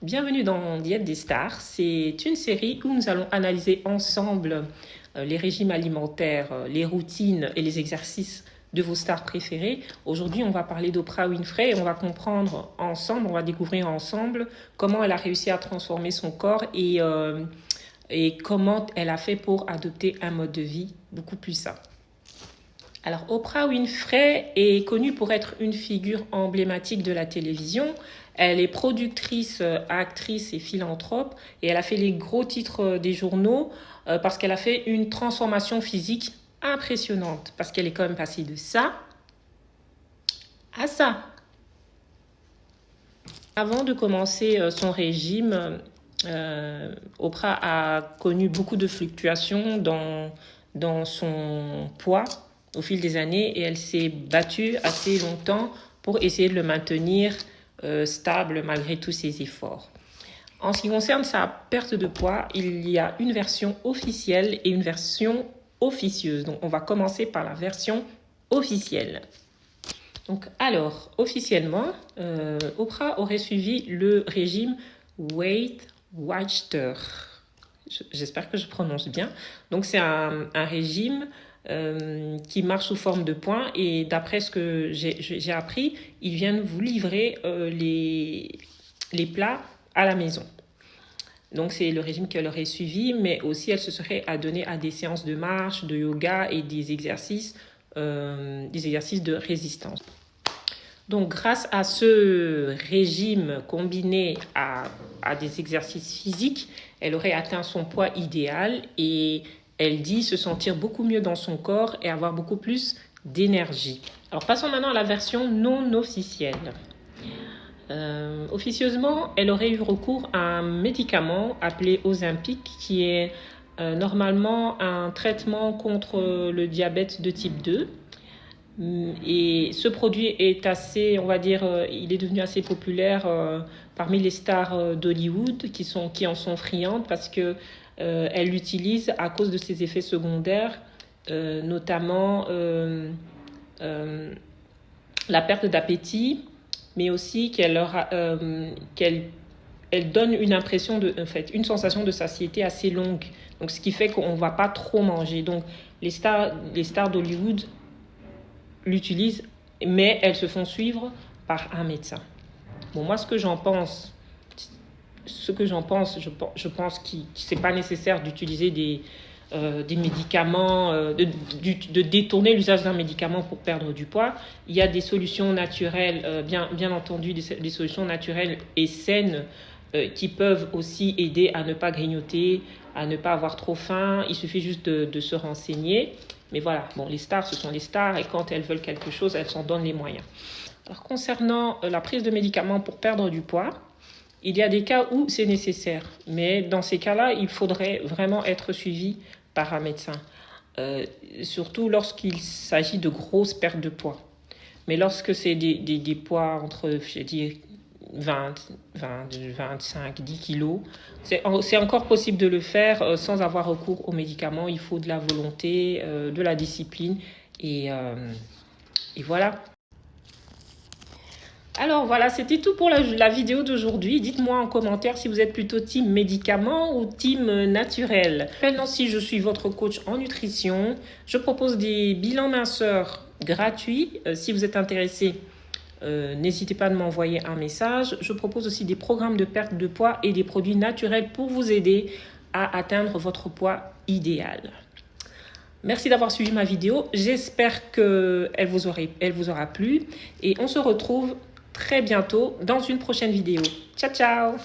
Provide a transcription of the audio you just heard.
Bienvenue dans Diète des stars. C'est une série où nous allons analyser ensemble les régimes alimentaires, les routines et les exercices de vos stars préférées. Aujourd'hui, on va parler d'Oprah Winfrey et on va comprendre ensemble, on va découvrir ensemble comment elle a réussi à transformer son corps et comment elle a fait pour adopter un mode de vie beaucoup plus sain. Alors, Oprah Winfrey est connue pour être une figure emblématique de la télévision. Elle est productrice, actrice et philanthrope et elle a fait les gros titres des journaux parce qu'elle a fait une transformation physique impressionnante parce qu'elle est quand même passée de ça à ça. Avant de commencer son régime, Oprah a connu beaucoup de fluctuations dans son poids au fil des années et elle s'est battue assez longtemps pour essayer de le maintenir stable malgré tous ses efforts. En ce qui concerne sa perte de poids, il y a une version officielle et une version officieuse. Donc on va commencer par la version officielle. Donc alors, officiellement, Oprah aurait suivi le régime Weight Watcher. J'espère que je prononce bien. Donc c'est un régime qui marche sous forme de points et d'après ce que j'ai appris, ils viennent vous livrer les plats à la maison. Donc c'est le régime qu'elle aurait suivi, mais aussi elle se serait adonnée à des séances de marche, de yoga et des exercices de résistance. Donc grâce à ce régime combiné à des exercices physiques, elle aurait atteint son poids idéal et elle dit se sentir beaucoup mieux dans son corps et avoir beaucoup plus d'énergie. Alors passons maintenant à la version non officielle. Officieusement, elle aurait eu recours à un médicament appelé Ozempic qui est normalement un traitement contre le diabète de type 2. Et ce produit est assez, on va dire, il est devenu assez populaire parmi les stars d'Hollywood qui en sont friandes parce que elle l'utilise à cause de ses effets secondaires, notamment la perte d'appétit, mais aussi qu'elle donne une impression une sensation de satiété assez longue. Donc, ce qui fait qu'on ne va pas trop manger. Donc, les stars d'Hollywood l'utilisent, mais elles se font suivre par un médecin. Bon, moi, ce que j'en pense, je pense que c'est pas nécessaire d'utiliser des médicaments, de détourner l'usage d'un médicament pour perdre du poids. Il y a des solutions naturelles, bien entendu, des solutions naturelles et saines qui peuvent aussi aider à ne pas grignoter, à ne pas avoir trop faim. Il suffit juste de se renseigner. Mais voilà, bon, les stars, ce sont les stars et quand elles veulent quelque chose, elles s'en donnent les moyens. Alors, concernant la prise de médicaments pour perdre du poids, il y a des cas où c'est nécessaire. Mais dans ces cas-là, il faudrait vraiment être suivi par un médecin. Surtout lorsqu'il s'agit de grosses pertes de poids. Mais lorsque c'est des poids entre, je dis, 25, 10 kilos, c'est encore possible de le faire sans avoir recours aux médicaments. Il faut de la volonté, de la discipline et voilà. Alors voilà, c'était tout pour la vidéo d'aujourd'hui. Dites-moi en commentaire si vous êtes plutôt team médicament ou team naturel. Maintenant, si je suis votre coach en nutrition, je propose des bilans minceurs gratuits. Si vous êtes intéressé, n'hésitez pas à m'envoyer un message. Je propose aussi des programmes de perte de poids et des produits naturels pour vous aider à atteindre votre poids idéal. Merci d'avoir suivi ma vidéo. J'espère qu'elle vous aura plu et on se retrouve très bientôt dans une prochaine vidéo. Ciao, ciao!